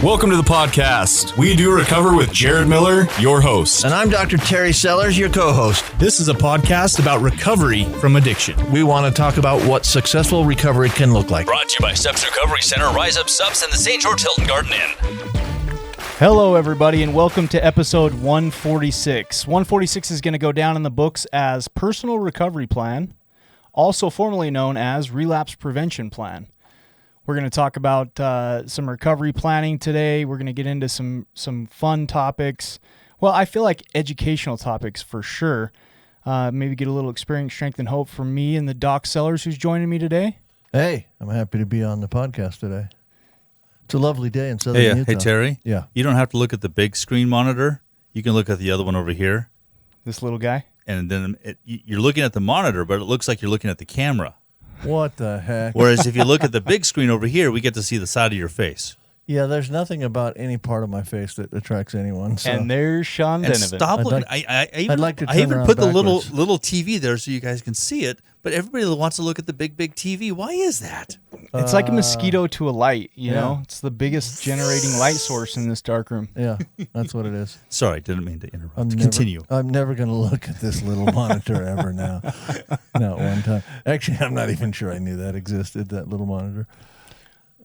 Welcome to the podcast. We Do Recover with Jared Miller, your host. And I'm Dr. Terry Sellers, your co-host. This is a podcast about recovery from addiction. We want to talk about what successful recovery can look like. Brought to you by Steps Recovery Center, Rise Up Subs, and the St. George Hilton Garden Inn. Hello, everybody, and welcome to episode 146. 146 is going to go down in the books as Personal Recovery Plan, also formerly known as Relapse Prevention Plan. We're going to talk about some recovery planning today. We're going to get into some fun topics. Well, I feel like educational topics for sure. Maybe get a little experience, strength, and hope from me and the Doc Sellers who's joining me today. Hey, I'm happy to be on the podcast today. It's a lovely day in Southern Utah. Hey, Terry. Yeah. You don't have to look at the big screen monitor. You can look at the other one over here. This little guy? And then you're looking at the monitor, but it looks like you're looking at the camera. What the heck? Whereas if you look at the big screen over here, we get to see the side of your face. Yeah, there's nothing about any part of my face that attracts anyone. So. And there's Sean And Denovan. stop looking. I'd like to I turn even around put the backwards. little TV there so you guys can see it. But everybody wants to look at the big TV. Why is that? It's like a mosquito to a light, you know? It's the biggest generating light source in this dark room. Yeah, that's what it is. Sorry, didn't mean to interrupt. Continue. I'm never going to look at this little monitor ever now. Not one time. Actually, I'm not even sure I knew that existed, that little monitor.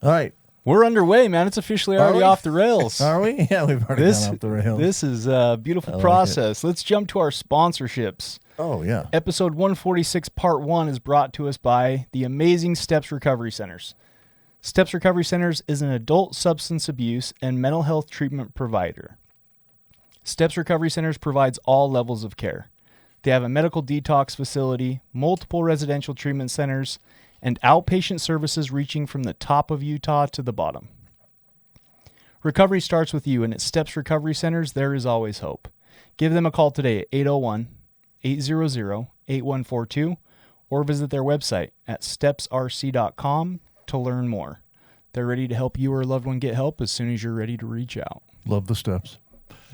All right. We're underway, man. It's officially already off the rails. Are we? Yeah, we've already gone off the rails. This is a beautiful process. Let's jump to our sponsorships. Oh, yeah. Episode 146, Part 1 is brought to us by the amazing Steps Recovery Centers. Steps Recovery Centers is an adult substance abuse and mental health treatment provider. Steps Recovery Centers provides all levels of care. They have a medical detox facility, multiple residential treatment centers, and outpatient services reaching from the top of Utah to the bottom. Recovery starts with you, and at Steps Recovery Centers, there is always hope. Give them a call today at 801-800-8142 or visit their website at stepsrc.com to learn more. They're ready to help you or a loved one get help as soon as you're ready to reach out. Love the steps.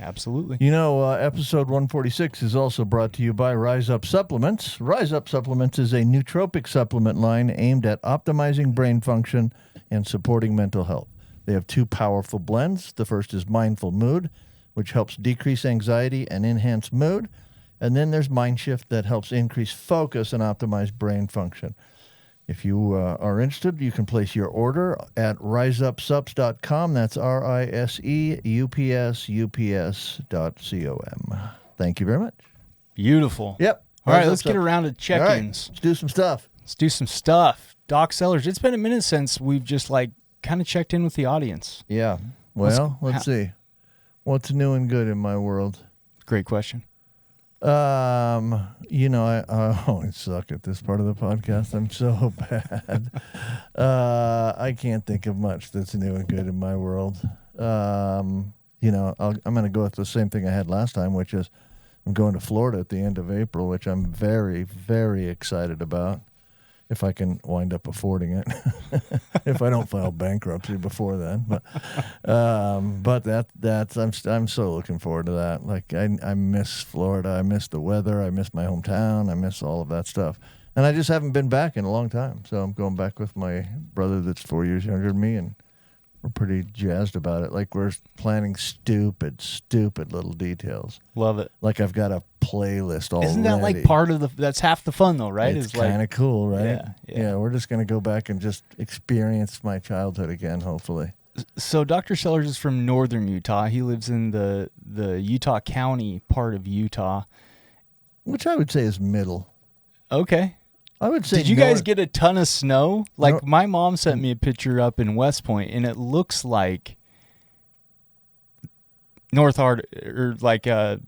Absolutely. You know, episode 146 is also brought to you by Rise Up Supplements. Rise Up Supplements is a nootropic supplement line aimed at optimizing brain function and supporting mental health. They have two powerful blends. The first is Mindful Mood, which helps decrease anxiety and enhance mood. And then there's Mind Shift that helps increase focus and optimize brain function. If you are interested, you can place your order at riseupsups.com. That's riseupsups.com. Thank you very much. Beautiful. Yep. All right, let's get around to check-ins. All right, let's do some stuff. Let's do some stuff. Doc Sellers, it's been a minute since we've just kind of checked in with the audience. Yeah. Well, let's see. What's new and good in my world? Great question. You know, I always suck at this part of the podcast. I'm so bad. I can't think of much that's new and good in my world. You know, I'm going to go with the same thing I had last time, which is I'm going to Florida at the end of April, which I'm very, very excited about. If I can wind up affording it, if I don't file bankruptcy before then, but that's I'm so looking forward to that. Like I miss Florida, I miss the weather, I miss my hometown, I miss all of that stuff, and I just haven't been back in a long time. So I'm going back with my brother that's 4 years younger than me, and we're pretty jazzed about it. Like we're planning stupid little details. Love it. Like I've got a playlist already. Isn't that like part of that's half the fun though, right? It's kind of cool, right? Yeah. We're just going to go back and just experience my childhood again, hopefully. So Dr. Sellers is from northern Utah. He lives in the Utah County part of Utah. Which I would say is middle. Okay. I would say. Did you guys get a ton of snow? Like my mom sent me a picture up in West Point, and it looks like North Hard or like the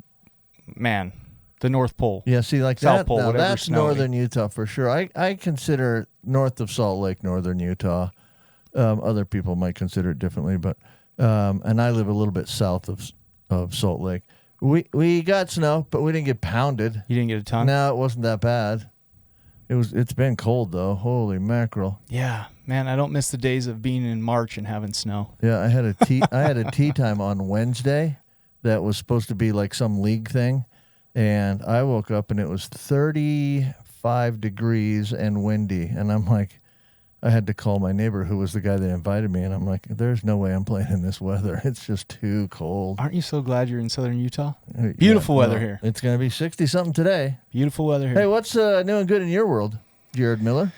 North Pole. Yeah, see, like South that. Pole, Now, that's snowy. northern Utah for sure. I consider north of Salt Lake northern Utah. Other people might consider it differently, but and I live a little bit south of Salt Lake. We got snow, but we didn't get pounded. You didn't get a ton? No, it wasn't that bad. It's been cold though. Holy mackerel. Yeah, man, I don't miss the days of being in March and having snow. Yeah, I had a tea time on Wednesday that was supposed to be like some league thing, and I woke up and it was 35 degrees and windy, and I'm like, I had to call my neighbor who was the guy that invited me, and I'm like, there's no way I'm playing in this weather. It's just too cold. Aren't you so glad you're in southern Utah? Beautiful weather here. It's going to be 60-something today. Beautiful weather here. Hey, what's new and good in your world, Jared Miller?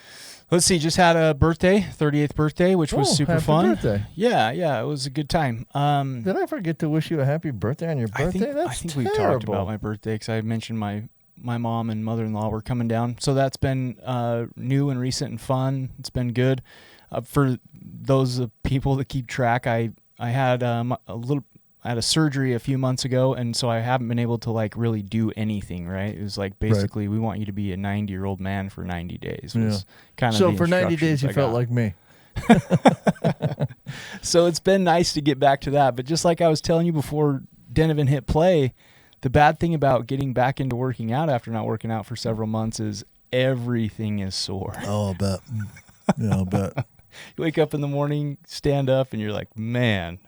Let's see. Just had a birthday, 38th birthday, which was super happy fun. birthday. Yeah, it was a good time. Did I forget to wish you a happy birthday on your birthday? I think we talked about my birthday because I mentioned my mom and mother-in-law were coming down. So that's been new and recent and fun. It's been good. For those people that keep track, I had I had a surgery a few months ago, and so I haven't been able to like really do anything, right? It was like basically we want you to be a 90-year-old man for 90 days. Was kind of so for 90 days you felt like me. So it's been nice to get back to that. But just like I was telling you before Denovan hit play, the bad thing about getting back into working out after not working out for several months is everything is sore. Oh, I'll bet. Yeah, I'll bet. You wake up in the morning, stand up, and you're like, man,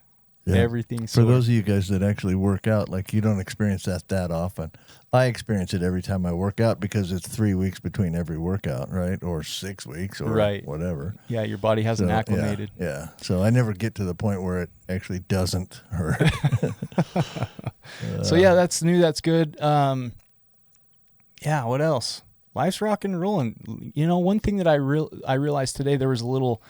everything's sore. For sore. those of you guys that actually work out, like you don't experience that often. I experience it every time I work out because it's 3 weeks between every workout, right? Or 6 weeks or whatever. Yeah, your body hasn't acclimated. Yeah. So I never get to the point where it actually doesn't hurt. So yeah, that's new. That's good. What else? Life's rocking and rolling. You know, one thing that I realized today, there was a little,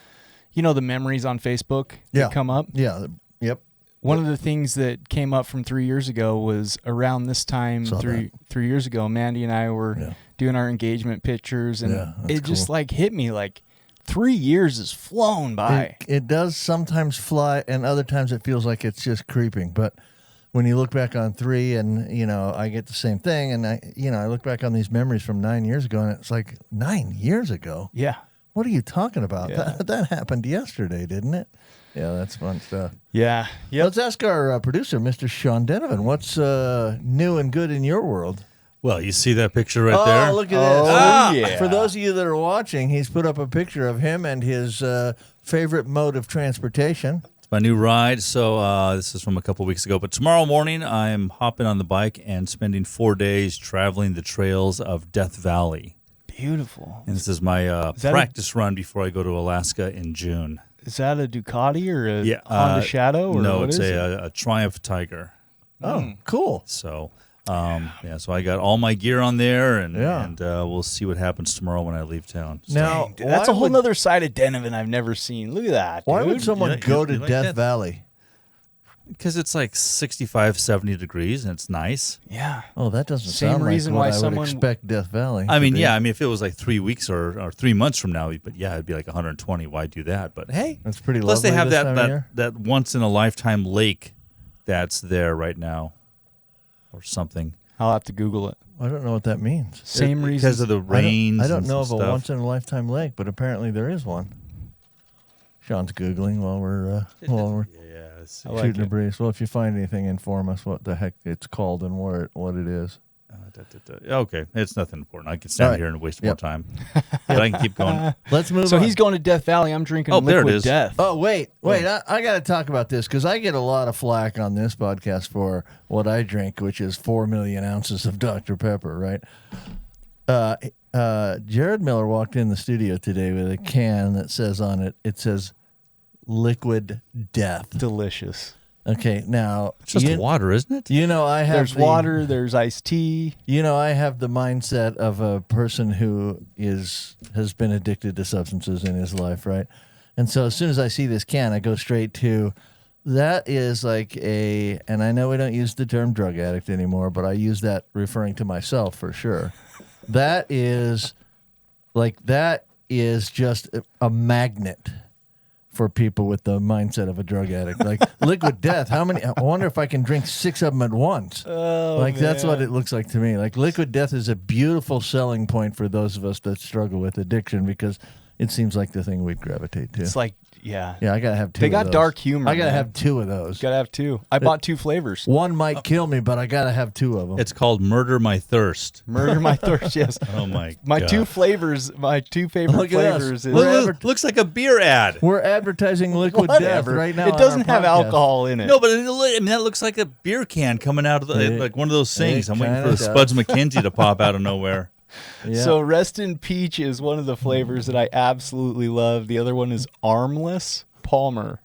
the memories on Facebook that come up. Yeah. Yep. One of the things that came up from 3 years ago was around this time, three years ago, Mandy and I were doing our engagement pictures, and it just like hit me like 3 years has flown by. It does sometimes fly, and other times it feels like it's just creeping. But when you look back on 3, and I get the same thing, and I look back on these memories from 9 years ago, and it's like 9 years ago. Yeah. What are you talking about? Yeah. That happened yesterday, didn't it? Yeah, that's fun stuff. Yeah. Yep. Let's ask our producer, Mr. Sean Denovan, what's new and good in your world? Well, you see that picture right there? Oh, look at this. Yeah. For those of you that are watching, he's put up a picture of him and his favorite mode of transportation. It's my new ride. So this is from a couple weeks ago. But tomorrow morning, I'm hopping on the bike and spending 4 days traveling the trails of Death Valley. Beautiful. And this is my practice run before I go to Alaska in June. Is that a Ducati or a Honda Shadow? Or no, what it's is it? a Triumph Tiger. Oh, cool. So, so I got all my gear on there, and we'll see what happens tomorrow when I leave town. So. Now, Dude, that's a whole nother side of Denovan I've never seen. Look at that. Why dude. would someone go to like Death that? Valley? Because it's like 65, 70 degrees, and it's nice. Yeah. Oh, that doesn't Same sound reason like what why I would someone- expect Death Valley. I to mean, be. if it was like 3 weeks or 3 months from now, but it'd be like 120. Why do that? But hey, That's pretty plus they lovely have this time of year. that once in a lifetime lake that's there right now, or something. I'll have to Google it. I don't know what that means. Same reason. Because of the rains. I don't and know some of a stuff. once-in-a-lifetime lake, but apparently there is one. Sean's Googling while we're Yes. I like shooting a it. breeze. Well, if you find anything, inform us what the heck it's called and what it is. Okay, it's nothing important. I can stand All right. here and waste Yep. more time, but I can keep going. Let's move So on. he's going to Death Valley. I'm drinking Oh, there it Liquid is. Death. Oh, wait. I got to talk about this because I get a lot of flack on this podcast for what I drink, which is 4 million ounces of Dr. Pepper, right? Jared Miller walked in the studio today with a can that says on it, Liquid Death. Delicious. Okay, now, It's just water, isn't it? I have There's water. There's iced tea. I have the mindset of a person who has been addicted to substances in his life, right? And so as soon as I see this can, I go straight to, that is like and I know we don't use the term drug addict anymore, but I use that referring to myself for sure. That is just a magnet for people with the mindset of a drug addict. Like Liquid Death, I wonder if I can drink 6 of them at once. That's what it looks like to me. Like Liquid Death is a beautiful selling point for those of us that struggle with addiction because it seems like the thing we'd gravitate to. It's like, yeah. Yeah, I got to have 2 They of got those. dark humor, I got to man. have 2 of those. Got to have 2. I bought 2 flavors. One might kill me, but I got to have 2 of them. It's called Murder My Thirst. Murder My Thirst, yes. Oh my My God. 2 flavors, my 2 favorite Look at us. flavors is Looks like a beer ad. We're advertising Liquid Death whatever. right now. It on doesn't our have podcast. alcohol in it. No, but that looks like a beer can coming out of It- like one of those things. it I'm waiting for kinda the Spuds McKenzie to pop out of nowhere. Yeah. So Rest in Peach is one of the flavors that I absolutely love. The other one is Armless Palmer.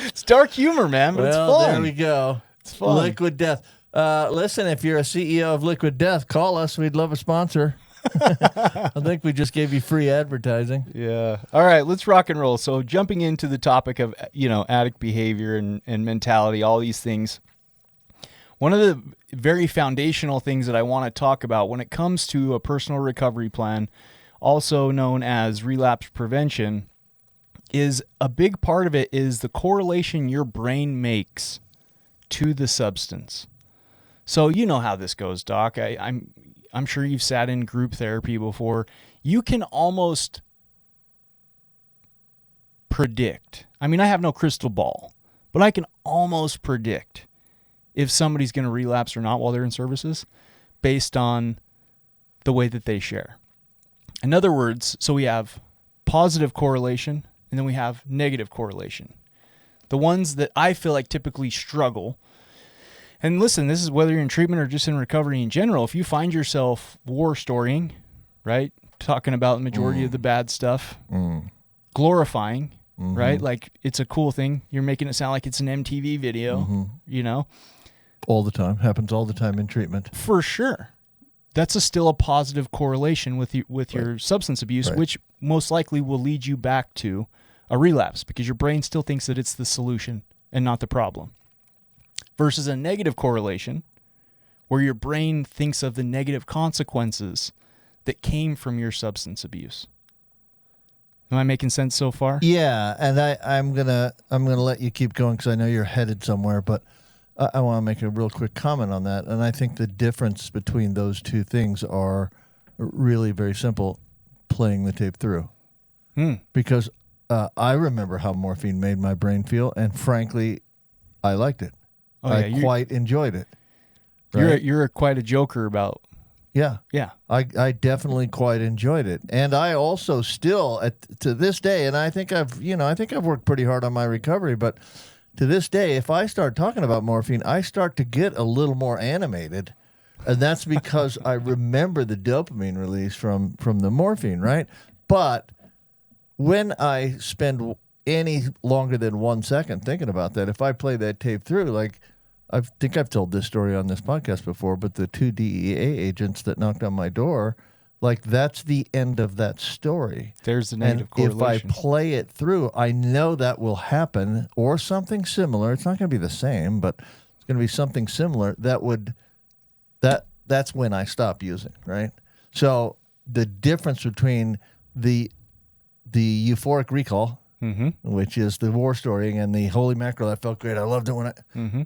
It's dark humor, man, but it's fun. There we go. It's fun. Liquid Death. Listen, if you're a CEO of Liquid Death, call us. We'd love a sponsor. I think we just gave you free advertising. Yeah. All right, let's rock and roll. So jumping into the topic of, addict behavior and mentality, all these things. One of the very foundational things that I want to talk about when it comes to a personal recovery plan, also known as relapse prevention, is a big part of it is the correlation your brain makes to the substance. So you know how this goes, Doc. I'm sure you've sat in group therapy before. You can almost predict. I mean, I have no crystal ball, but I can almost predict if somebody's going to relapse or not while they're in services based on the way that they share. In other words, so we have positive correlation and then we have negative correlation. The ones that I feel like typically struggle. And listen, this is whether you're in treatment or just in recovery in general. If you find yourself war storying, right, talking about the majority of the bad stuff, glorifying, right, like it's a cool thing. You're making it sound like it's an MTV video, All the time. Happens all the time in treatment. For sure. That's still a positive correlation with your substance abuse, Right. which most likely will lead you back to a relapse because your brain still thinks that it's the solution and not the problem. Versus a negative correlation where your brain thinks of the negative consequences that came from your substance abuse. Am I making sense so far? Yeah, and I'm gonna let you keep going because I know you're headed somewhere, but I want to make a real quick comment on that. And I think the difference between those two things are really very simple: playing the tape through. Because I remember how morphine made my brain feel, and frankly, I liked it. I quite enjoyed it. Right? You're quite a joker about. Yeah. Yeah. I definitely quite enjoyed it. And I also still to this day, and I think I've worked pretty hard on my recovery, but to this day, if I start talking about morphine, I start to get a little more animated. And that's because I remember the dopamine release from the morphine, right? But when I spend any longer than 1 second thinking about that, if I play that tape through, like I think I've told this story on this podcast before, but the 2 DEA agents that knocked on my door, like that's the end of that story. There's the negative correlation. If I play it through, I know that will happen or something similar. It's not going to be the same, but it's going to be something similar that's when I stop using, right? So the difference between the euphoric recall, which is the war story, and the holy mackerel, that felt great. I loved it when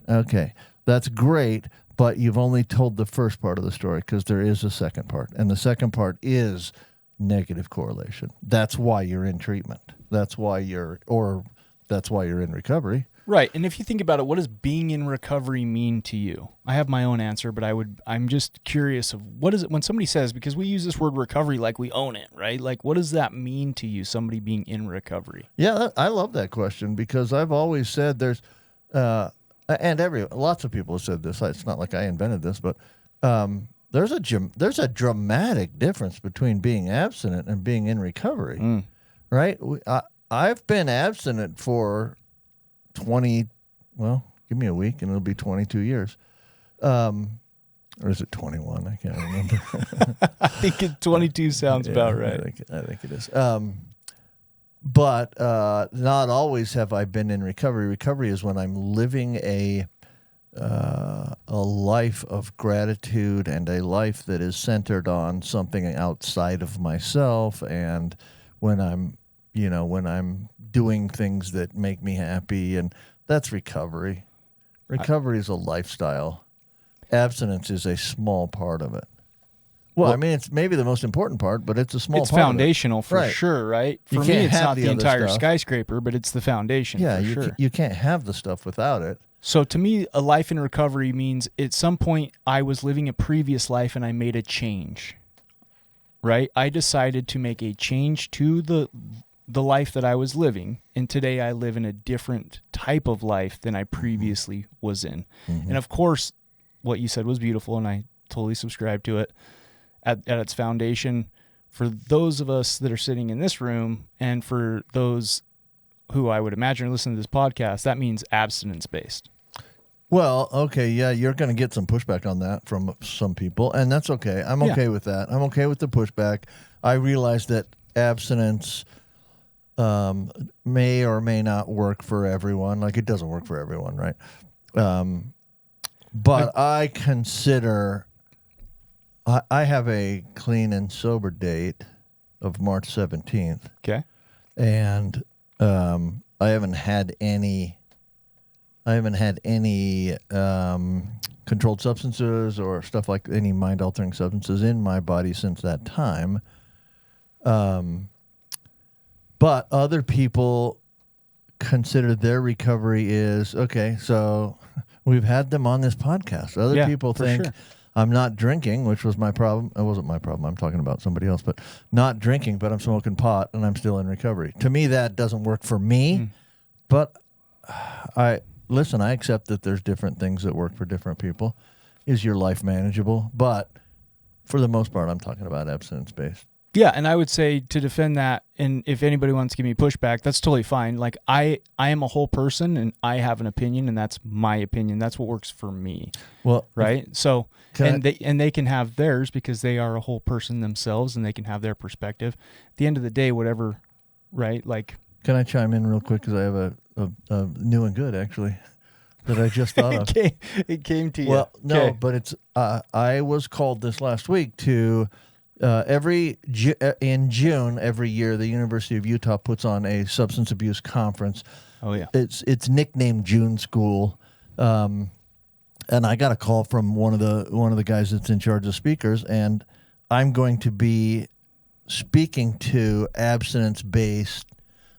okay, that's great, but you've only told the first part of the story because there is a second part, and the second part is negative correlation. That's why you're in treatment. That's why you're in recovery. Right. And if you think about it, what does being in recovery mean to you? I have my own answer, but I'm just curious of what is it when somebody says, because we use this word recovery like we own it, right? Like, what does that mean to you, somebody being in recovery? Yeah, I love that question because I've always said there's, lots of people have said this. It's not like I invented this, but there's a dramatic difference between being abstinent and being in recovery, right? I've been abstinent for 20, well, give me a week and it'll be 22 years. Or is it 21? I can't remember. I think 22 sounds about right. I think it is. But not always have I been in recovery. Recovery is when I'm living a life of gratitude and a life that is centered on something outside of myself, and when I'm doing things that make me happy, and that's recovery. Recovery is a lifestyle. Abstinence is a small part of it. Well, I mean, it's maybe the most important part, but it's a small part. It's foundational for Right. sure, right? You For me, can't it's have not the the other entire stuff. skyscraper, but it's the foundation. Yeah, for you sure. you can't have the stuff without it. So to me, a life in recovery means at some point I was living a previous life and I made a change, right? I decided to make a change to the life that I was living, and today I live in a different type of life than I previously was in. And of course, what you said was beautiful, and I totally subscribe to it. At its foundation, for those of us that are sitting in this room, and for those who I would imagine are listening to this podcast, that means abstinence-based. Well, okay, yeah, you're going to get some pushback on that from some people, and that's okay. I'm okay with that. I'm okay with the pushback. I realize that abstinence may or may not work for everyone. Like, it doesn't work for everyone, right? But I consider... I have a clean and sober date of March 17th. Okay. And I haven't had any controlled substances or stuff like any mind-altering substances in my body since that time. But other people consider their recovery is, okay, so we've had them on this podcast. Other people think... Sure. I'm not drinking, which was my problem. It wasn't my problem. I'm talking about somebody else. But not drinking, but I'm smoking pot, and I'm still in recovery. To me, that doesn't work for me. But I accept that there's different things that work for different people. Is your life manageable? But for the most part, I'm talking about abstinence-based. Yeah, and I would say to defend that, and if anybody wants to give me pushback, that's totally fine. Like, I am a whole person, and I have an opinion, and that's my opinion. That's what works for me. Well, right? So, they can have theirs because they are a whole person themselves, and they can have their perspective. At the end of the day, whatever, right? Like, can I chime in real quick because I have a new and good actually that I just thought of. It came to you. Well, no, but it's I was called this last week to. In June every year, the University of Utah puts on a substance abuse conference. Oh yeah, it's nicknamed June School, and I got a call from one of the guys that's in charge of speakers, and I'm going to be speaking to abstinence-based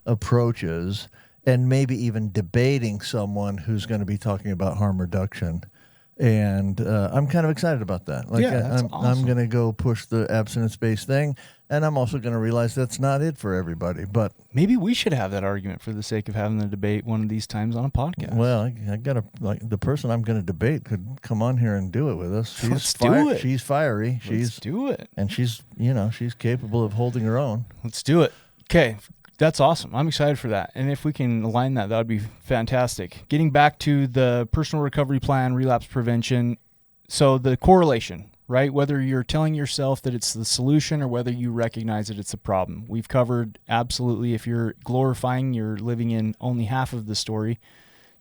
approaches, and maybe even debating someone who's going to be talking about harm reduction. And I'm kind of excited about that. Like, that's awesome. I'm going to go push the abstinence-based thing, and I'm also going to realize that's not it for everybody. But maybe we should have that argument for the sake of having the debate one of these times on a podcast. Well, I got to, like, the person I'm going to debate could come on here and do it with us. Let's do it. She's fiery. Let's do it. And she's capable of holding her own. Let's do it. Okay. That's awesome. I'm excited for that. And if we can align that would be fantastic. Getting back to the personal recovery plan, relapse prevention. So the correlation, right? Whether you're telling yourself that it's the solution or whether you recognize that it's a problem. We've covered absolutely. If you're glorifying, you're living in only half of the story.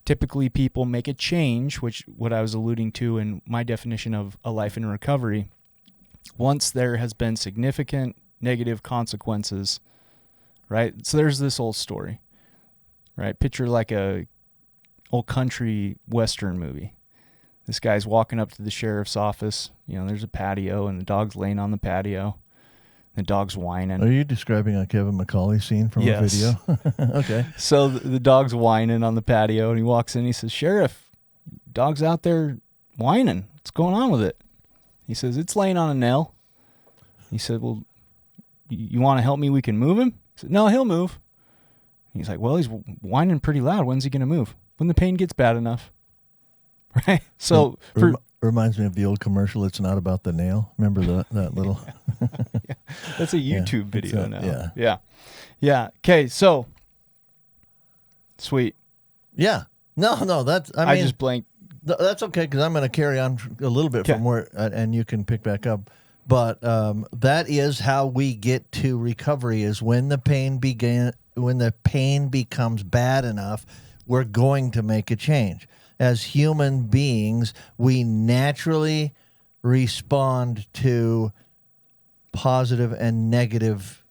Typically people make a change, which what I was alluding to in my definition of a life in recovery. Once there has been significant negative consequences, right? So there's this old story, right? Picture like a old country Western movie. This guy's walking up to the sheriff's office. There's a patio, and the dog's laying on the patio. The dog's whining. Are you describing a Kevin McCauley scene from a video? Okay. So the dog's whining on the patio, and he walks in. He says, "Sheriff, dog's out there whining. What's going on with it?" He says, "It's laying on a nail." He said, "Well, you want to help me? We can move him." He said, "No, he'll move." He's like, "Well, he's whining pretty loud. When's he going to move? When the pain gets bad enough." Right? So reminds me of the old commercial, "It's not about the nail." Remember that little? Yeah. That's a YouTube video now. Yeah. Yeah. Okay, so sweet. Yeah. No, that's I just blanked. That's okay, because I'm going to carry on a little bit from where, and you can pick back up. But that is how we get to recovery: is when the pain becomes bad enough, we're going to make a change. As human beings, we naturally respond to positive and negative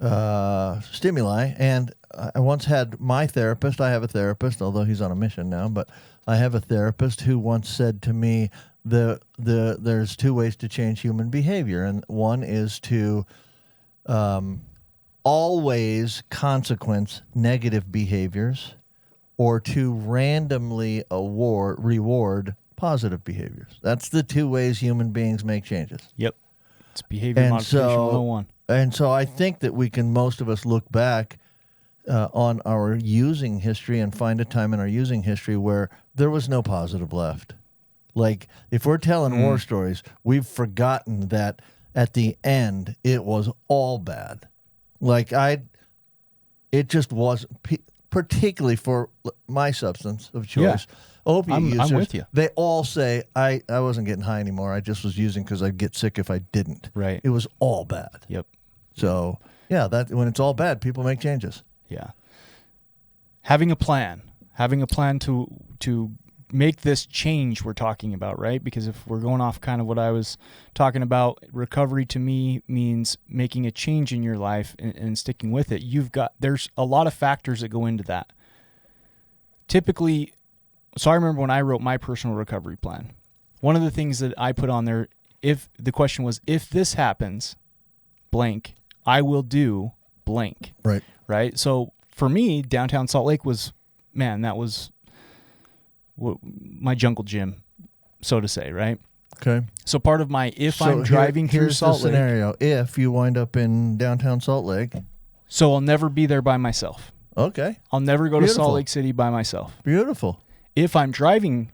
stimuli. And I once had my therapist. I have a therapist, although he's on a mission now. But I have a therapist who once said to me, there's two ways to change human behavior, and one is to always consequence negative behaviors, or to randomly reward positive behaviors. That's the two ways human beings make changes. Yep, it's behavior modification 101. And so I think that most of us look back on our using history and find a time in our using history where there was no positive left. Like, if we're telling war stories, we've forgotten that at the end it was all bad. Like, it just wasn't, particularly for my substance of choice. Opiate users, I'm with you. They all say, I wasn't getting high anymore. I just was using because I'd get sick if I didn't. Right. It was all bad. Yep. So, yeah, that when it's all bad, people make changes. Yeah. Having a plan to make this change we're talking about, right? Because if we're going off kind of what I was talking about, recovery to me means making a change in your life and sticking with it. There's a lot of factors that go into that. Typically, so I remember when I wrote my personal recovery plan, one of the things that I put on there, if the question was, if this happens, blank, I will do blank. Right. Right. So for me, downtown Salt Lake was my jungle gym, so to say, right? Okay. So part of my, I'm driving through here's Salt the Lake, scenario. If you wind up in downtown Salt Lake, so I'll never be there by myself. okay, I'll never go to Beautiful. Salt Lake City by myself. beautiful. If I'm driving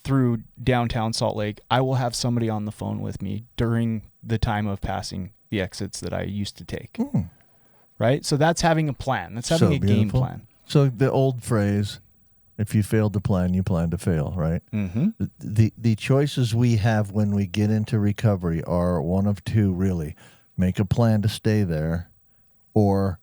through downtown Salt Lake, I will have somebody on the phone with me during the time of passing the exits that I used to take. Right? So that's having a plan. That's having So a game beautiful. plan. So the old phrase, if you failed to plan, you plan to fail, right? Mm-hmm. The choices we have when we get into recovery are one of two, really. Make a plan to stay there, or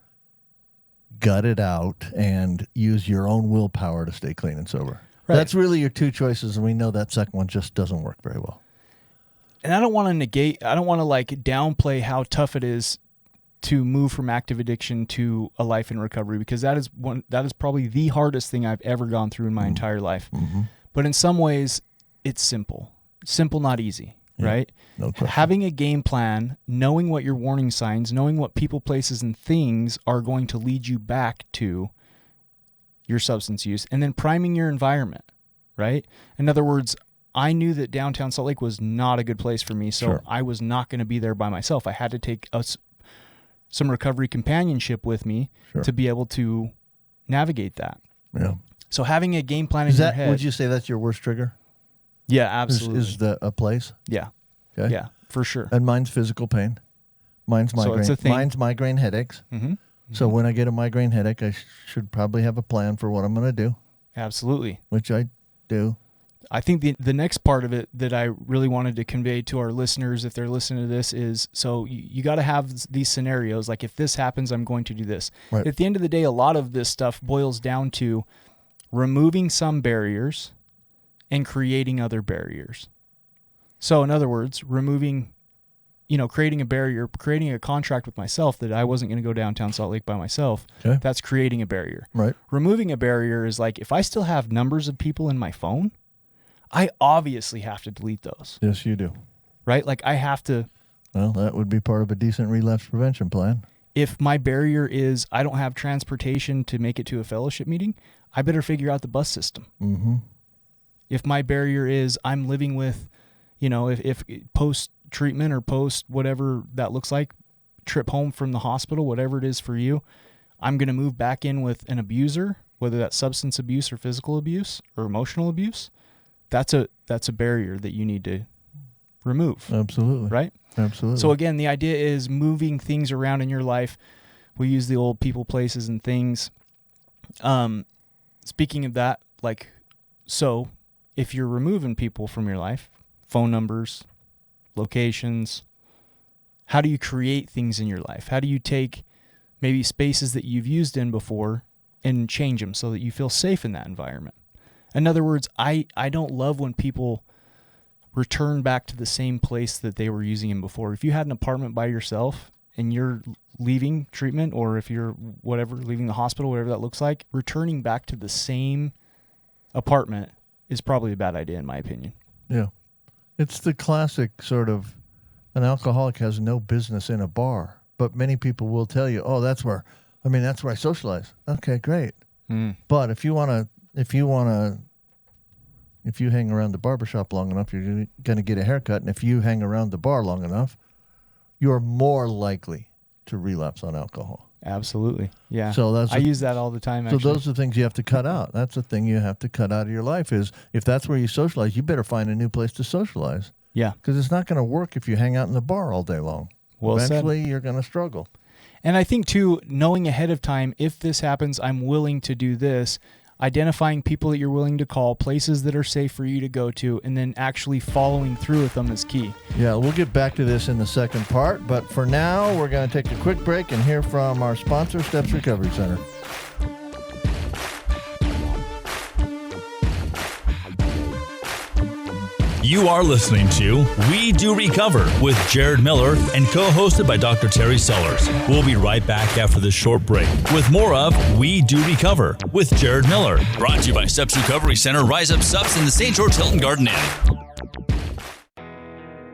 gut it out and use your own willpower to stay clean and sober. Right. That's really your two choices, and we know that second one just doesn't work very well. And I don't want to downplay how tough it is to move from active addiction to a life in recovery, because that is probably the hardest thing I've ever gone through in my entire life. Mm-hmm. But in some ways, it's simple, not easy, right? No question. Having a game plan, knowing what your warning signs, knowing what people, places, and things are going to lead you back to your substance use, and then priming your environment, right? In other words, I knew that downtown Salt Lake was not a good place for me, so Sure. I was not going to be there by myself. I had to take some recovery companionship with me Sure. to be able to navigate that. Yeah. So having a game plan in Is your that? head. Would you say that's your worst trigger? Yeah, absolutely. Is a place? yeah. Okay. Yeah, for sure. And mine's physical pain. Mine's So migraine. it's a thing. Mine's migraine headaches. Mm-hmm. So when I get a migraine headache, I should probably have a plan for what I'm going to do, Absolutely. which I do. I think the next part of it that I really wanted to convey to our listeners, if they're listening to this, is so you got to have these scenarios. Like, if this happens, I'm going to do this. Right. At the end of the day, a lot of this stuff boils down to removing some barriers and creating other barriers. So in other words, creating a barrier, creating a contract with myself that I wasn't going to go downtown Salt Lake by myself. Okay. That's creating a barrier. Right. Removing a barrier is like, if I still have numbers of people in my phone, I obviously have to delete those, Yes, you do. right? Like, I have to, Well, that would be part of a decent relapse prevention plan. if my barrier is I don't have transportation to make it to a fellowship meeting, I better figure out the bus system. Mm-hmm. If my barrier is I'm living with, if post treatment or post whatever that looks like, trip home from the hospital, whatever it is for you, I'm going to move back in with an abuser, whether that's substance abuse or physical abuse or emotional abuse. That's a barrier that you need to remove, Absolutely. right? Absolutely. So again, the idea is moving things around in your life. We use the old people, places, and things. Speaking of that, so if you're removing people from your life, phone numbers, locations, how do you create things in your life? How do you take maybe spaces that you've used in before and change them so that you feel safe in that environment? In other words, I don't love when people return back to the same place that they were using in before. If you had an apartment by yourself and you're leaving treatment, or if you're leaving the hospital, whatever that looks like, returning back to the same apartment is probably a bad idea in my opinion. yeah. It's the classic sort of, an alcoholic has no business in a bar, but many people will tell you, oh, that's where I socialize. Okay, great. But if you hang around the barbershop long enough, you're going to get a haircut. And if you hang around the bar long enough, you're more likely to relapse on alcohol. Absolutely. Yeah. So that's I use that all the time, So actually. those are the things you have to cut out. That's the thing you have to cut out of your life is if that's where you socialize, you better find a new place to socialize Yeah. because it's not going to work if you hang out in the bar all day long. Well said. Eventually, you're going to struggle. And I think, too, knowing ahead of time, if this happens, I'm willing to do this, identifying people that you're willing to call, places that are safe for you to go to, and then actually following through with them is key. Yeah, we'll get back to this in the second part, but for now, we're going to take a quick break and hear from our sponsor, Steps Recovery Center. You are listening to We Do Recover with Jared Miller and co-hosted by Dr. Terry Sellers. We'll be right back after this short break with more of We Do Recover with Jared Miller. Brought to you by Steps Recovery Center, Rise Up Subs in the St. George Hilton Garden Inn.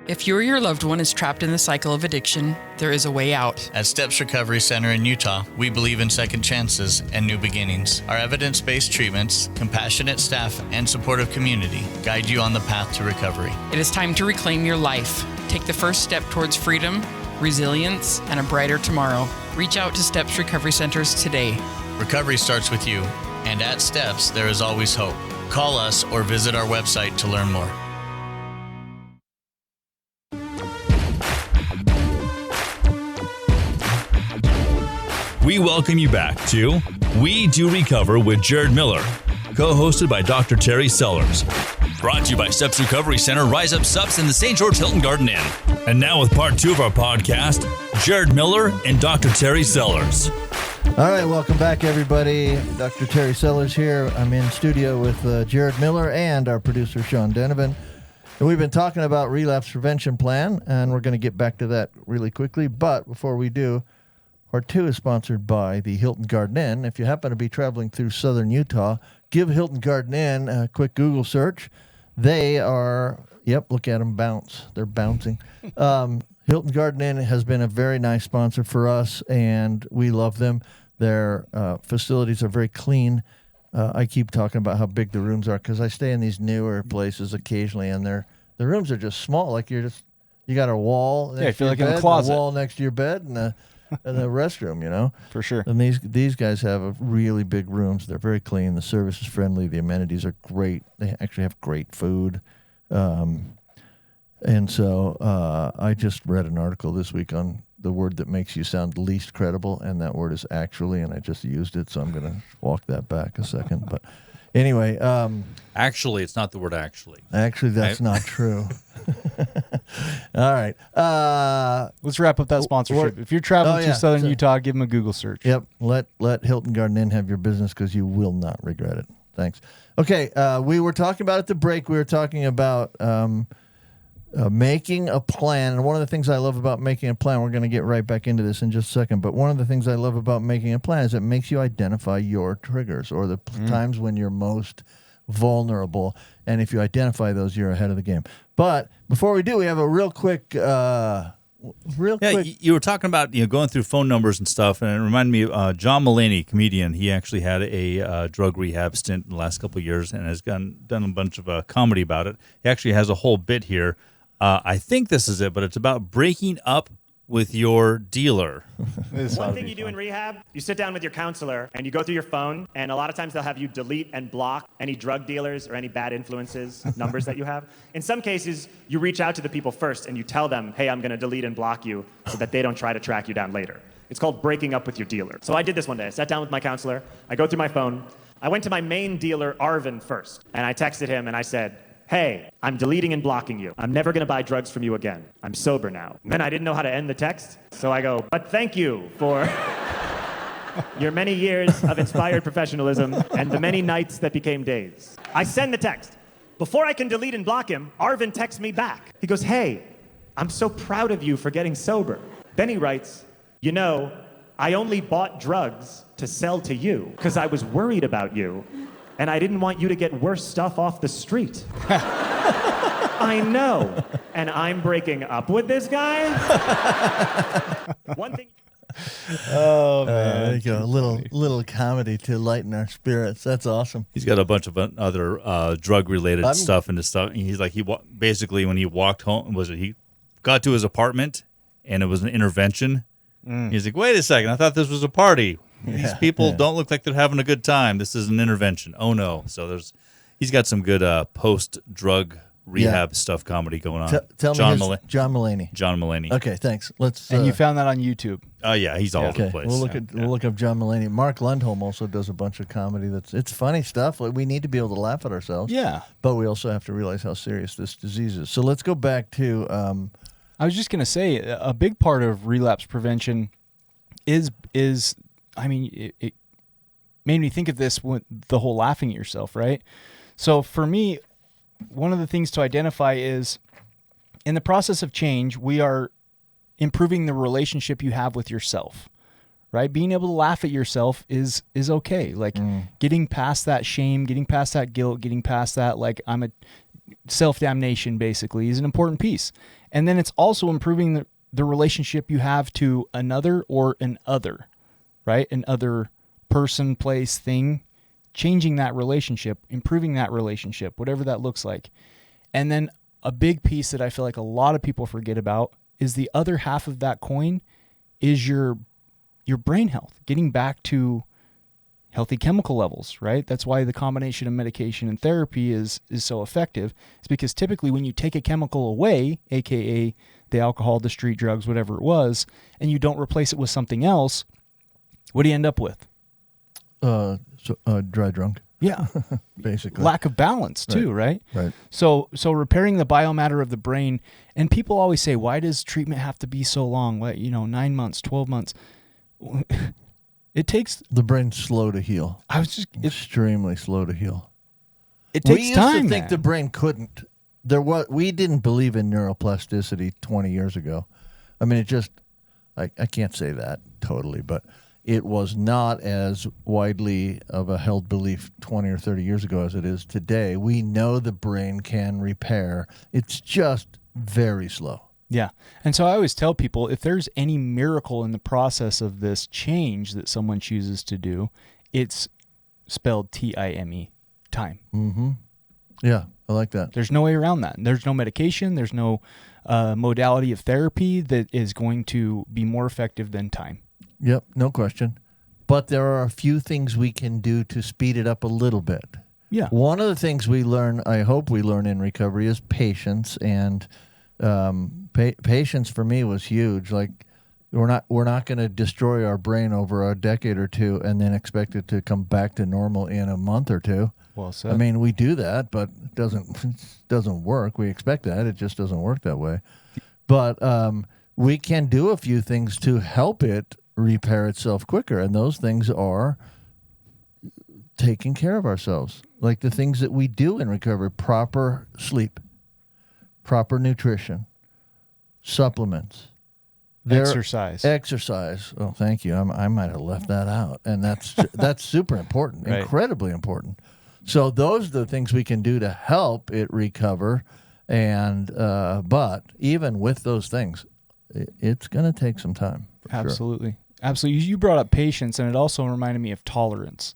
If you or your loved one is trapped in the cycle of addiction, there is a way out. At Steps Recovery Center in Utah, we believe in second chances and new beginnings. Our evidence-based treatments, compassionate staff, and supportive community guide you on the path to recovery. It is time to reclaim your life. Take the first step towards freedom, resilience, and a brighter tomorrow. Reach out to Steps Recovery Centers today. Recovery starts with you, and at Steps, there is always hope. Call us or visit our website to learn more. We welcome you back to We Do Recover with Jared Miller, co-hosted by Dr. Terry Sellers. Brought to you by Steps Recovery Center, Rise Up Subs in the St. George Hilton Garden Inn. And now with part 2 of our podcast, Jared Miller and Dr. Terry Sellers. All right, welcome back, everybody. Dr. Terry Sellers here. I'm in studio with Jared Miller and our producer, Sean Denovan. And we've been talking about relapse prevention plan, and we're going to get back to that really quickly. But before we do, Part 2 is sponsored by the Hilton Garden Inn. If you happen to be traveling through southern Utah, give Hilton Garden Inn a quick Google search. They are, look at them bounce. They're bouncing. Hilton Garden Inn has been a very nice sponsor for us, and we love them. Their facilities are very clean. I keep talking about how big the rooms are because I stay in these newer places occasionally, and the rooms are just small. Like you got a wall next I to feel your like in bed, a closet. a wall next to your bed, and the restroom, For sure. And these guys have a really big rooms. They're very clean. The service is friendly. The amenities are great. They actually have great food. And so I just read an article this week on the word that makes you sound least credible, and that word is actually, and I just used it, so I'm going to walk that back a second. But anyway. Actually, it's not the word actually. Actually, that's not true. All right. Let's wrap up that sponsorship. If you're traveling through southern Utah, give them a Google search. Yep. Let Hilton Garden Inn have your business because you will not regret it. Thanks. Okay. We were talking about at the break, we were talking about making a plan. And one of the things I love about making a plan, we're going to get right back into this in just a second, but one of the things I love about making a plan is it makes you identify your triggers or the times when you're most vulnerable. And if you identify those, you're ahead of the game. But before we do, we have a real quick You were talking about going through phone numbers and stuff, and it reminded me of John Mulaney, comedian. He actually had a drug rehab stint in the last couple of years and has done a bunch of comedy about it. He actually has a whole bit here. I think this is it, but it's about breaking up with your dealer. One thing you do in rehab, you sit down with your counselor and you go through your phone, and a lot of times they'll have you delete and block any drug dealers or any bad influences, numbers that you have. In some cases, you reach out to the people first and you tell them, hey, I'm going to delete and block you so that they don't try to track you down later. It's called breaking up with your dealer. So I did this one day. I sat down with my counselor. I go through my phone. I went to my main dealer, Arvin, first, and I texted him and I said, hey, I'm deleting and blocking you. I'm never going to buy drugs from you again. I'm sober now. And then I didn't know how to end the text, so I go, but thank you for your many years of inspired professionalism and the many nights that became days. I send the text. Before I can delete and block him, Arvin texts me back. He goes, hey, I'm so proud of you for getting sober. Then he writes, I only bought drugs to sell to you because I was worried about you. And I didn't want you to get worse stuff off the street. I know. And I'm breaking up with this guy? One thing. Oh, man. There you go. A little comedy to lighten our spirits. That's awesome. He's got a bunch of other drug-related stuff and stuff. And he's like, basically when he walked home, he got to his apartment and it was an intervention. He's like, wait a second, I thought this was a party. These people yeah. don't look like they're having a good time. This is an intervention. Oh no. So he's got some good post-drug rehab stuff comedy going on. Tell John me John Mulaney. John Mulaney. Okay, thanks. Let's. And you found that on YouTube. Oh yeah, he's all over Okay, the place. we'll look up John Mulaney. Mark Lundholm also does a bunch of comedy. It's funny stuff. Like, we need to be able to laugh at ourselves. Yeah. But we also have to realize how serious this disease is. So let's go back to. I was just going to say a big part of relapse prevention is I mean, it made me think of this with the whole laughing at yourself, right? So for me, one of the things to identify is in the process of change, we are improving the relationship you have with yourself, right? Being able to laugh at yourself is okay. Like getting past that shame, getting past that guilt, getting past that, like, I'm a self-damnation basically is an important piece. And then it's also improving the relationship you have to another or an other, right? An other person, place, thing, changing that relationship, improving that relationship, whatever that looks like. And then a big piece that I feel like a lot of people forget about is the other half of that coin is your brain health, getting back to healthy chemical levels, right? That's why the combination of medication and therapy is so effective. It's because typically when you take a chemical away, aka the alcohol, the street drugs, whatever it was, and you don't replace it with something else, what do you end up with? Dry drunk. Yeah. Basically. Lack of balance too, right? Right. So repairing the biomatter of the brain, and people always say, why does treatment have to be so long? What, 9 months, 12 months? It takes... The brain's slow to heal. Extremely slow to heal. It takes we used time, to think man. the brain couldn't. We didn't believe in neuroplasticity 20 years ago. I mean, it just... I can't say that totally, but it was not as widely of a held belief 20 or 30 years ago as it is today. We know the brain can repair. It's just very slow. Yeah. And so I always tell people, if there's any miracle in the process of this change that someone chooses to do, it's spelled Time, time. Mm-hmm. Yeah, I like that. There's no way around that. There's no medication. There's no modality of therapy that is going to be more effective than time. Yep, no question. But there are a few things we can do to speed it up a little bit. Yeah. One of the things we learn, I hope we learn in recovery, is patience. And patience for me was huge. Like, we're not going to destroy our brain over a decade or two and then expect it to come back to normal in a month or two. Well said. I mean, we do that, but it doesn't work. We expect that. It just doesn't work that way. But we can do a few things to help it repair itself quicker, and those things are taking care of ourselves, like the things that we do in recovery: proper sleep, proper nutrition, supplements, exercise. Oh, thank you. I might have left that out, and that's super important, right. Incredibly important. So those are the things we can do to help it recover, and but even with those things, it's going to take some time. Absolutely. Sure. Absolutely. You brought up patience, and it also reminded me of tolerance.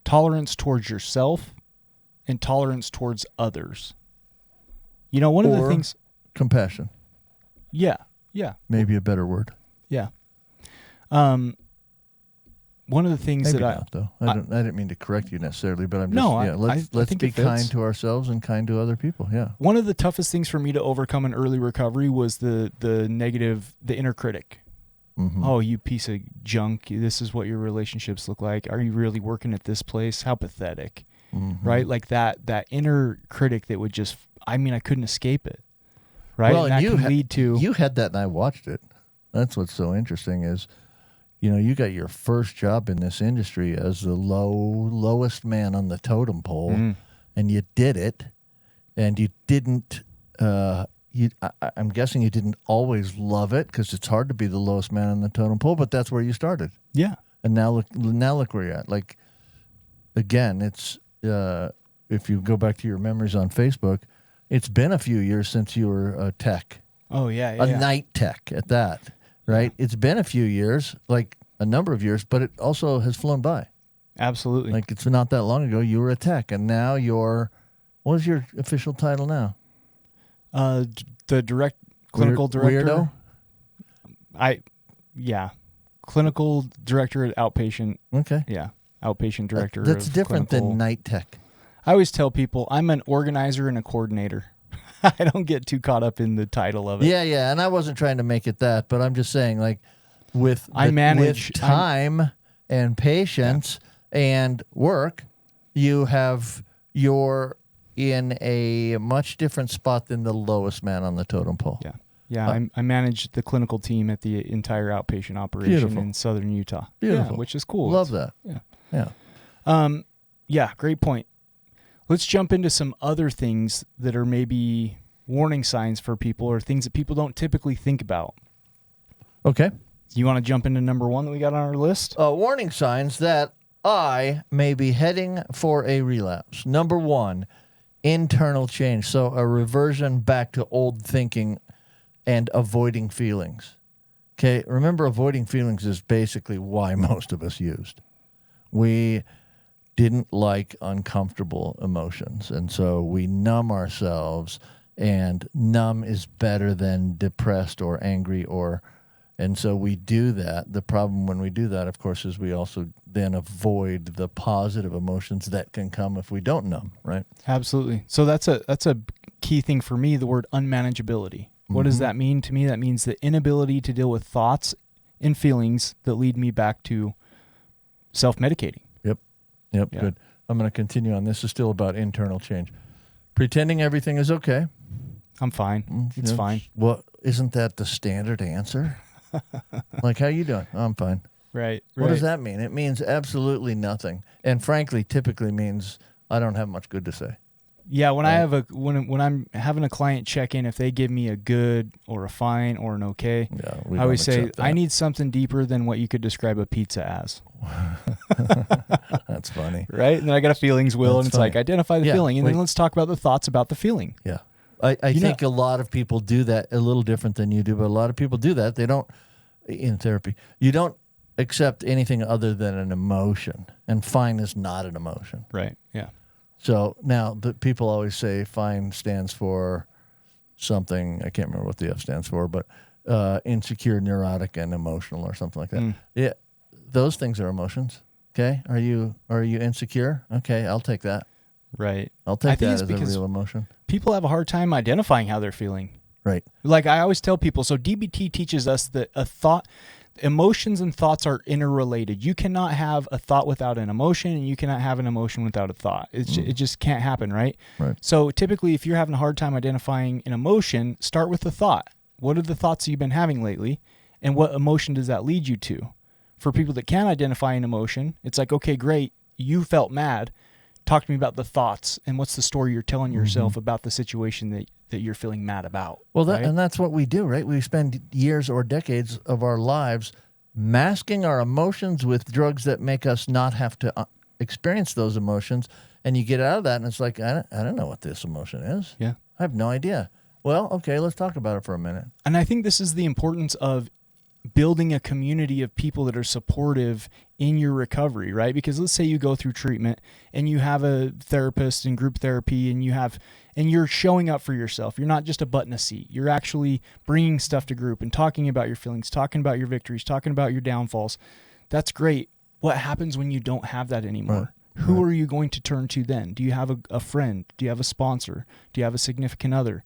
Tolerance towards yourself and tolerance towards others. One of the things... Compassion. Yeah. Maybe a better word. Yeah. One of the things Maybe that not, though. I didn't mean to correct you necessarily, but I'm just... No, let's think be kind to ourselves and kind to other people, yeah. One of the toughest things for me to overcome in early recovery was the negative, the inner critic. Mm-hmm. Oh, you piece of junk. This is what your relationships look like. Are you really working at this place? How pathetic. Mm-hmm. Right? Like that inner critic that would just, I couldn't escape it. Right? Well, and that can lead to... You had that and I watched it. That's what's so interesting is, you got your first job in this industry as the lowest man on the totem pole, and you did it, and you didn't... I'm guessing you didn't always love it because it's hard to be the lowest man on the totem pole, but that's where you started. Yeah. And now look where you're at. Like, again, it's if you go back to your memories on Facebook, it's been a few years since you were a tech. Oh, yeah. A night tech at that, right? Yeah. It's been a few years, like a number of years, but it also has flown by. Absolutely. Like, it's not that long ago you were a tech, and now what is your official title now? The clinical director. Weirdo? Yeah. Clinical director at outpatient. Okay. Yeah, outpatient director. That's of different clinical. than night tech. I always tell people I'm an organizer and a coordinator. I don't get too caught up in the title of it. Yeah, and I wasn't trying to make it that, but I'm just saying, like, with with time and patience and work, you're in a much different spot than the lowest man on the totem pole. Yeah. Yeah, I manage the clinical team at the entire outpatient operation Beautiful. in southern Utah. Beautiful. Yeah, which is cool. Love that. Yeah. Yeah, great point. Let's jump into some other things that are maybe warning signs for people or things that people don't typically think about. Okay. You want to jump into number 1 that we got on our list? Warning signs that I may be heading for a relapse. Number 1, internal change. So a reversion back to old thinking and avoiding feelings. Okay, remember, avoiding feelings is basically why most of us used. We didn't like uncomfortable emotions, and so we numb ourselves, and numb is better than depressed or angry, and so we do that. The problem when we do that, of course, is we also then avoid the positive emotions that can come if we don't numb, right? Absolutely. So that's a key thing for me, the word unmanageability. What does that mean to me? That means the inability to deal with thoughts and feelings that lead me back to self-medicating. Yep, Yeah. good. I'm going to continue on. This is still about internal change. Pretending everything is okay. I'm fine. It's fine. Well, isn't that the standard answer? Like, how you doing? I'm fine. Right. What does that mean? It means absolutely nothing. And frankly, typically means I don't have much good to say. Yeah, when I have when I'm having a client check in, if they give me a good or a fine or an okay, we I always don't say accept that. I need something deeper than what you could describe a pizza as. That's funny. Right? And then I got a feelings wheel, That's and it's like funny. identify the Yeah, feeling, and then wait. let's talk about the thoughts about the feeling. Yeah. I think a lot of people do that a little different than you do, but a lot of people do that. They don't, in therapy, you don't accept anything other than an emotion, and fine is not an emotion. Right. Yeah. So now the people always say fine stands for something. I can't remember what the F stands for, but insecure, neurotic, and emotional, or something like that. Yeah, those things are emotions. Okay, are you insecure? Okay, I'll take that. Right. I'll I take think that it's as a because real emotion. people have a hard time identifying how they're feeling. Right. Like I always tell people, so DBT teaches us that emotions and thoughts are interrelated. You cannot have a thought without an emotion, and you cannot have an emotion without a thought. It just can't happen, right? Right. So typically, if you're having a hard time identifying an emotion, start with the thought. What are the thoughts you've been having lately, and what emotion does that lead you to? For people that can identify an emotion, it's like, okay, great, you felt mad. Talk to me about the thoughts, and what's the story you're telling yourself about the situation that you're feeling mad about. Well, right? and that's what we do, right? We spend years or decades of our lives masking our emotions with drugs that make us not have to experience those emotions. And you get out of that, and it's like, I don't know what this emotion is. Yeah. I have no idea. Well, okay, let's talk about it for a minute. And I think this is the importance of building a community of people that are supportive in your recovery, right? Because let's say you go through treatment and you have a therapist in group therapy, and you're showing up for yourself. You're not just a butt in a seat. You're actually bringing stuff to group and talking about your feelings, talking about your victories, talking about your downfalls. That's great. What happens when you don't have that anymore? Right. Who are you going to turn to then? Do you have a friend? Do you have a sponsor? Do you have a significant other?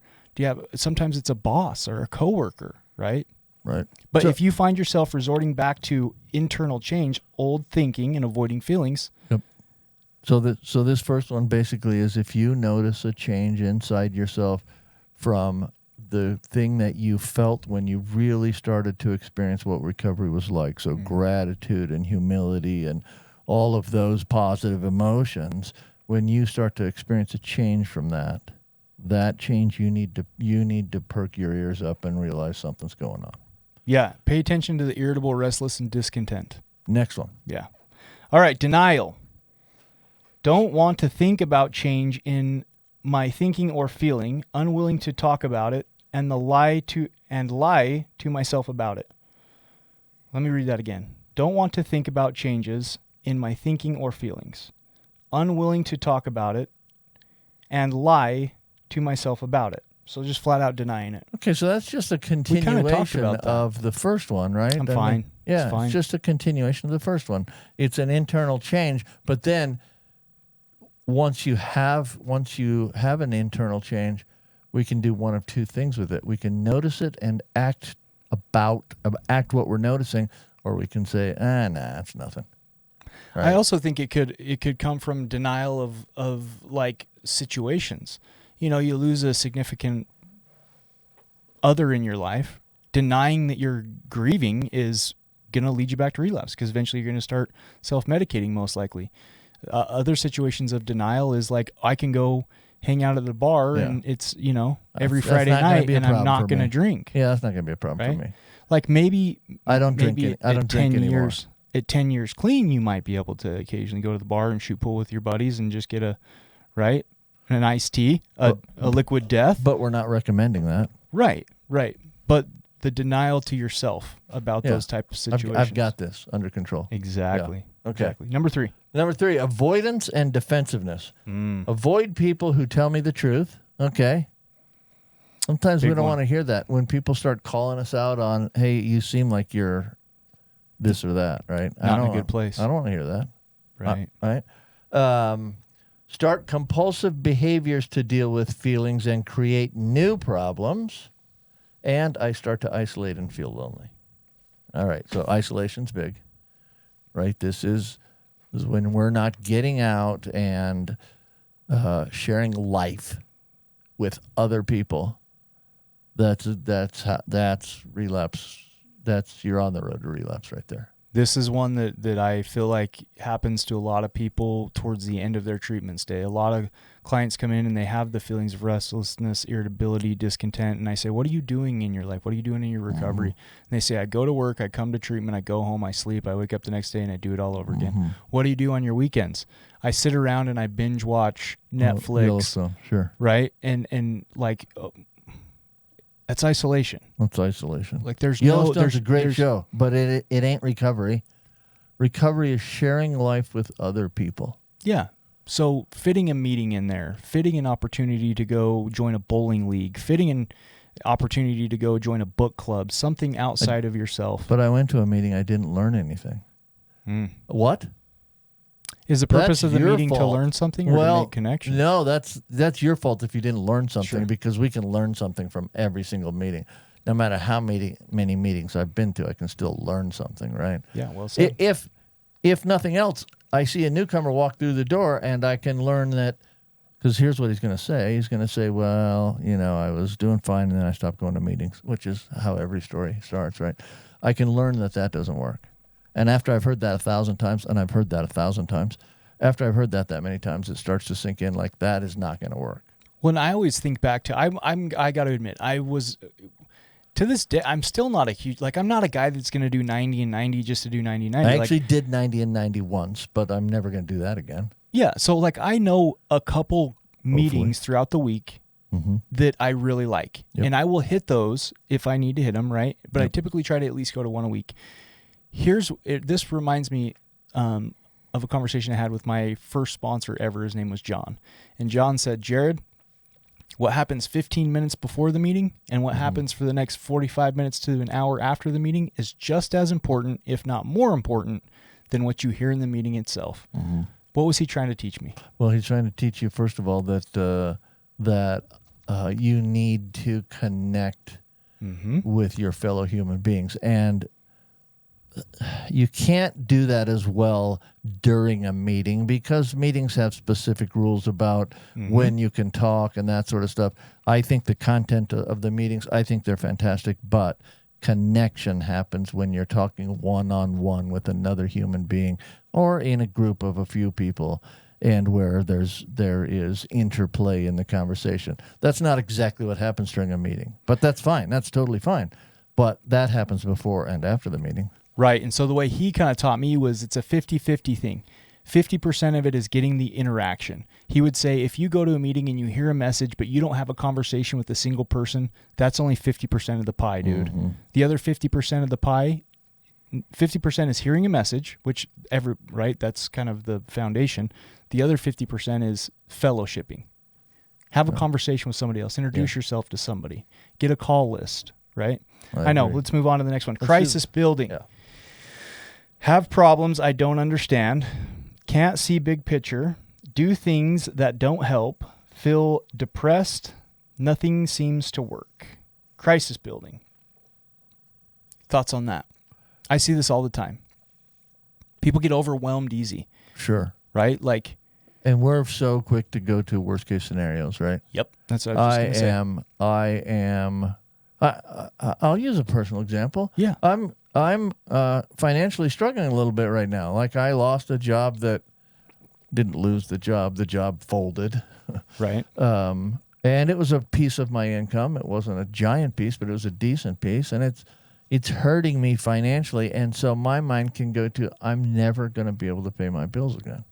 Sometimes it's a boss or a coworker, right? Right. But So- if you find yourself resorting back to internal change, old thinking, and avoiding feelings, So this first one basically is if you notice a change inside yourself from the thing that you felt when you really started to experience what recovery was like. So gratitude and humility and all of those positive emotions, when you start to experience a change from that change, you need to perk your ears up and realize something's going on. yeah, pay attention to the irritable, restless, and discontent. Next one. Yeah. All right, denial. Don't want to think about change in my thinking or feeling, unwilling to talk about it, and lie to myself about it. Let me read that again. Don't want to think about changes in my thinking or feelings, unwilling to talk about it, and lie to myself about it. So just flat out denying it. Okay, so that's just a kinda talked continuation about that. of the first one, right? I'm I mean, fine. Yeah, fine. it's just a continuation of the first one. It's an internal change, but then once you have an internal change, we can do one of two things with it. We can notice it and act what we're noticing, or we can say, nah, it's nothing. Right? I also think it could come from denial of like situations. You know, you lose a significant other in your life. Denying that you're grieving is going to lead you back to relapse, because eventually you're going to start self-medicating, most likely. Other situations of denial is like, I can go hang out at the bar and it's, every That's Friday not gonna night be a and I'm problem not for going to me. drink. Yeah, that's not going to be a problem Right? for me. Like maybe I don't drink. maybe I don't at drink 10 anymore. years, at 10 years clean, you might be able to occasionally go to the bar and shoot pool with your buddies and just get an iced tea, a liquid death. But we're not recommending that. Right. But the denial to yourself about those type of situations. I've got this under control. Exactly. Yeah. Okay. Exactly. Number 3, avoidance and defensiveness. Avoid people who tell me the truth. Okay. Sometimes we don't want to hear that. When people start calling us out on, hey, you seem like you're this or that, right? Not in a good place. I don't want to hear that. Right. Right. Start compulsive behaviors to deal with feelings and create new problems. And I start to isolate and feel lonely. All right. So isolation's big, right? This is when we're not getting out and sharing life with other people. That's relapse. You're on the road to relapse right there. This is one that I feel like happens to a lot of people towards the end of their treatment stay. A lot of clients come in and they have the feelings of restlessness, irritability, discontent. And I say, what are you doing in your life? What are you doing in your recovery? And they say, I go to work, I come to treatment, I go home, I sleep, I wake up the next day and I do it all over again. What do you do on your weekends? I sit around and I binge watch Netflix. Yellowstone, sure. Right? And like... that's isolation. That's isolation. Like there's Yellowstone's a great show, but it ain't recovery. Recovery is sharing life with other people. Yeah. So fitting a meeting in there, fitting an opportunity to go join a bowling league, fitting an opportunity to go join a book club, something outside of yourself. But I went to a meeting, I didn't learn anything. What? Is the purpose of the your meeting fault. to learn something or to make connections? No, that's your fault if you didn't learn something, Sure. because we can learn something from every single meeting. No matter how many meetings I've been to, I can still learn something, right? Yeah, well said. If nothing else, I see a newcomer walk through the door and I can learn that, because here's what he's going to say. He's going to say, well, I was doing fine and then I stopped going to meetings, which is how every story starts, right? I can learn that doesn't work. And after I've heard that 1,000 times, and I've heard that 1,000 times, after I've heard that many times, it starts to sink in like that is not going to work. When I always think back to, I got to admit, I was, to this day, I'm still not I'm not a guy that's going to do 90 and 90 just to do 90 and 90. I actually did 90 and 90 once, but I'm never going to do that again. Yeah. So I know a couple meetings throughout the week that I really like. Yep. And I will hit those if I need to hit them, right? But I typically try to at least go to one a week. This reminds me of a conversation I had with my first sponsor ever. His name was John. And John said, Jared, what happens 15 minutes before the meeting and what happens for the next 45 minutes to an hour after the meeting is just as important, if not more important, than what you hear in the meeting itself. What was he trying to teach me? Well, he's trying to teach you, first of all, that you need to connect with your fellow human beings. And you can't do that as well during a meeting, because meetings have specific rules about when you can talk and that sort of stuff. I think the content of the meetings, I think they're fantastic, but connection happens when you're talking one-on-one with another human being or in a group of a few people, and where there is interplay in the conversation. That's not exactly what happens during a meeting, but that's fine. That's totally fine. But that happens before and after the meeting. Right. And so the way he kind of taught me was it's a 50-50 thing. 50% of it is getting the interaction. He would say, if you go to a meeting and you hear a message, but you don't have a conversation with a single person, that's only 50% of the pie, dude. The other 50% of the pie, 50% is hearing a message, which right, that's kind of the foundation. The other 50% is fellowshipping. Have a conversation with somebody else. Introduce yourself to somebody. Get a call list, right? I know. agree. Let's move on to the next one. Crisis building. Yeah. Have problems I don't understand. Can't see big picture. Do things that don't help. Feel depressed. Nothing seems to work. Crisis building. Thoughts on that? I see this all the time. People get overwhelmed easy, Sure. right? Like, And we're so quick to go to worst case scenarios, right? yep, that's what I was just going to say. I'll use a personal example. Yeah. I'm financially struggling a little bit right now. Like I lost a job that didn't lose the job folded. Right. And it was a piece of my income. It wasn't a giant piece, but it was a decent piece, and it's hurting me financially. And so my mind can go to, I'm never going to be able to pay my bills again.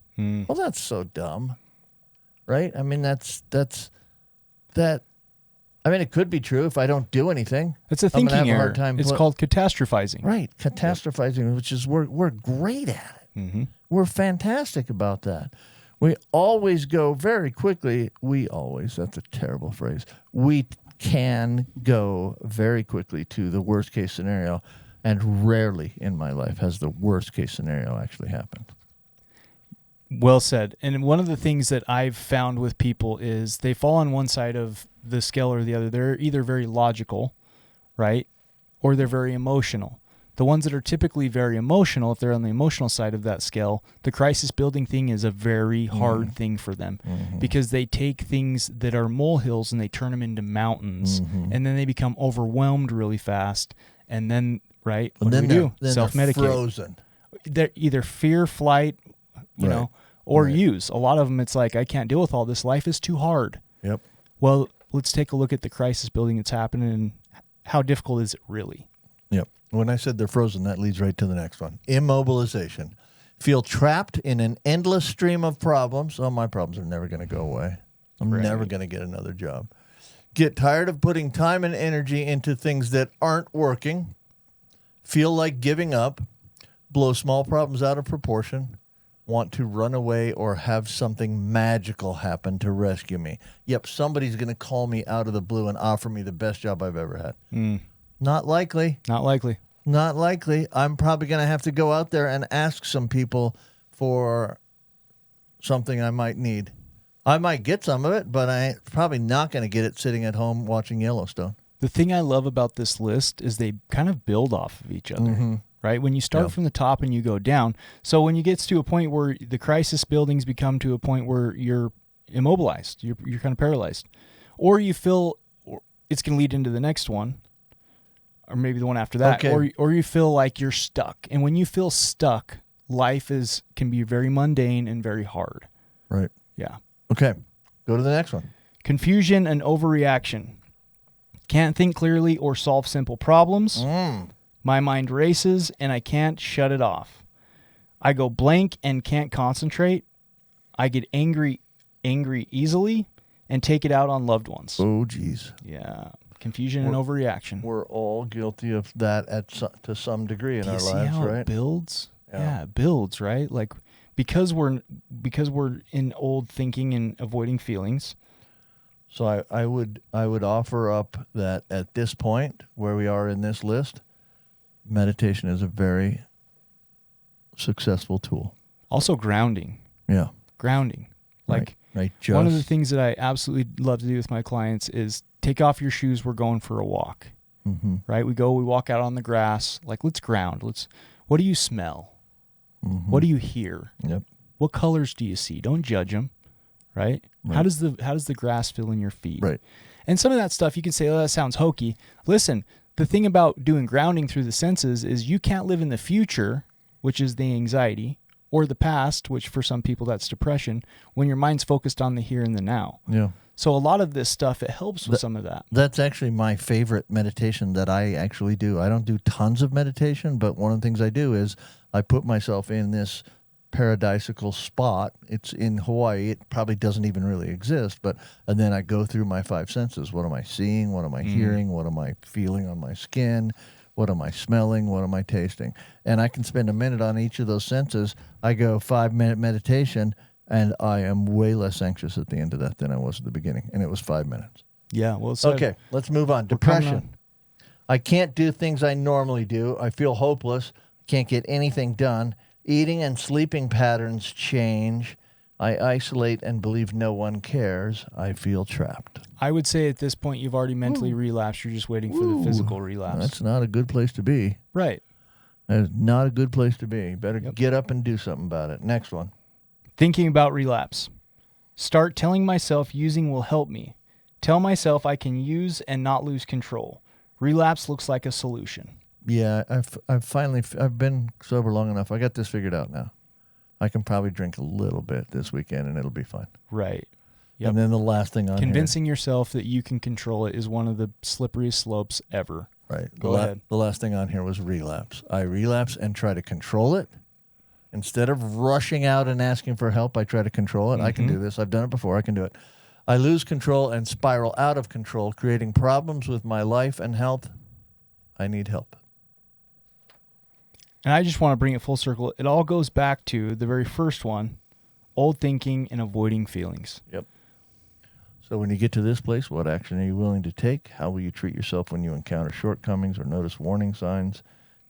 Well, that's so dumb, right? I mean, that's that. I mean, it could be true if I don't do anything. It's a I'm gonna thinking have a error. hard time It's called catastrophizing. right, catastrophizing, which is we're great at it. We're fantastic about that. We always go very quickly. That's a terrible phrase. We can go very quickly to the worst case scenario, and rarely in my life has the worst case scenario actually happened. Well said. And one of the things that I've found with people is they fall on one side of the scale or the other. They're either very logical, right? Or they're very emotional. The ones that are typically very emotional, if they're on the emotional side of that scale, the crisis building thing is a very hard thing for them because they take things that are molehills and they turn them into mountains, and then they become overwhelmed really fast. And then, right, what do we do? Self-medicate. They're frozen. They're either fear, flight, you know, or use. A lot of them, it's like, I can't deal with all this. Life is too hard. Yep. Well, let's take a look at the crisis building that's happening and how difficult is it really? Yep. When I said they're frozen, that leads right to the next one. Immobilization. Feel trapped in an endless stream of problems. Oh, my problems are never going to go away. I'm never going to get another job. Get tired of putting time and energy into things that aren't working. Feel like giving up. Blow small problems out of proportion. Want to run away or have something magical happen to rescue me. Yep, somebody's going to call me out of the blue and offer me the best job I've ever had. Not likely. Not likely. Not likely. I'm probably going to have to go out there and ask some people for something I might need. I might get some of it, but I'm probably not going to get it sitting at home watching Yellowstone. The thing I love about this list is they kind of build off of each other, right? When you start from the top and you go down. So when you get to a point where the crisis buildings become to a point where you're immobilized, you're kind of paralyzed, or you feel it's going to lead into the next one, or maybe the one after that, or you feel like you're stuck. And when you feel stuck, life can be very mundane and very hard. Right. Yeah. Okay. Go to the next one. Confusion and overreaction. Can't think clearly or solve simple problems. My mind races and I can't shut it off. I go blank and can't concentrate. I get angry easily and take it out on loved ones. Oh, geez. Yeah. Confusion and overreaction. We're all guilty of that to some degree in our see lives, how right? It builds? Yeah. It builds, right? Like because we're in old thinking and avoiding feelings. So I would offer up that at this point where we are in this list, meditation is a very successful tool. Also grounding. Yeah. Grounding. Like right. One of the things that I absolutely love to do with my clients is take off your shoes. We're going for a walk, right? We walk out on the grass. Like, let's ground. What do you smell? What do you hear? Yep. What colors do you see? Don't judge them, right? How does the grass feel in your feet? Right. And some of that stuff you can say, oh, that sounds hokey. Listen, the thing about doing grounding through the senses is you can't live in the future, which is the anxiety, or the past, which for some people that's depression, when your mind's focused on the here and the now. Yeah. So a lot of this stuff, it helps with some of that. That's actually my favorite meditation that I actually do. I don't do tons of meditation, but one of the things I do is I put myself in this paradisical spot. It's in Hawaii. It probably doesn't even really exist, and then I go through my five senses. What am I seeing? What am I hearing? What am I feeling on my skin? What am I smelling? What am I tasting? And I can spend a minute on each of those senses. I go 5-minute meditation, and I am way less anxious at the end of that than I was at the beginning. And it was 5 minutes. Yeah. Well, okay, let's move on. Depression. I can't do things I normally do. I feel hopeless. Can't get anything done. Eating and sleeping patterns change. I isolate and believe no one cares. I feel trapped. I would say at this point you've already mentally relapsed. You're just waiting for the physical relapse. That's not a good place to be. Right. That is not a good place to be. Better get up and do something about it. Next one. Thinking about relapse. Start telling myself using will help me. Tell myself I can use and not lose control. Relapse looks like a solution. Yeah, I've been sober long enough. I got this figured out now. I can probably drink a little bit this weekend and it'll be fine. Right. Yep. And then the last thing on convincing yourself that you can control it is one of the slipperiest slopes ever. Right. Go ahead. The last thing on here was relapse. I relapse and try to control it. Instead of rushing out and asking for help, I try to control it. I can do this. I've done it before. I can do it. I lose control and spiral out of control, creating problems with my life and health. I need help. And I just want to bring it full circle. It all goes back to the very first one, old thinking and avoiding feelings. Yep. So when you get to this place, what action are you willing to take? How will you treat yourself when you encounter shortcomings or notice warning signs?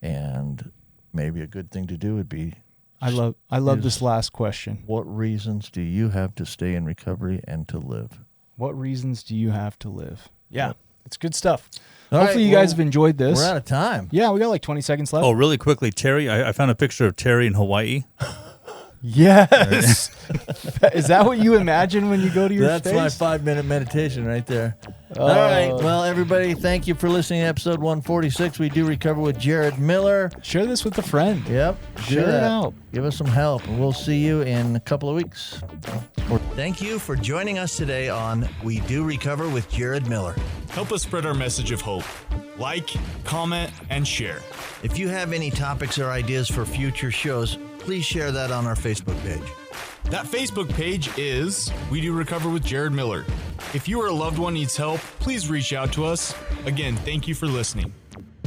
And maybe a good thing to do would be, I love this last question. what reasons do you have to stay in recovery and to live? What reasons do you have to live? Yeah, it's good stuff. All Hopefully right, you guys have enjoyed this. We're out of time. Yeah, we got like 20 seconds left. Oh, really quickly, Terry, I found a picture of Terry in Hawaii. Yes. Is that what you imagine when you go to your That's space? my 5-minute meditation right there. All right. Well, everybody, thank you for listening to episode 146. We do recover with Jared Miller. Share this with a friend. Yep. do Share it that. out. Give us some help, and we'll see you in a couple of weeks. Thank you for joining us today on We Do Recover with Jared Miller. Help us spread our message of hope. Like, comment, and share. If you have any topics or ideas for future shows, please share that on our Facebook page. That Facebook page is We Do Recover with Jared Miller. If you or a loved one needs help, please reach out to us. Again, thank you for listening.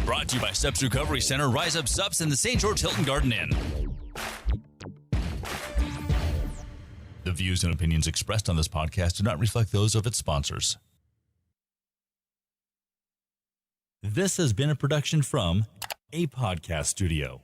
Brought to you by Steps Recovery Center, Rise Up Sups, and the St. George Hilton Garden Inn. The views and opinions expressed on this podcast do not reflect those of its sponsors. This has been a production from A Podcast Studio.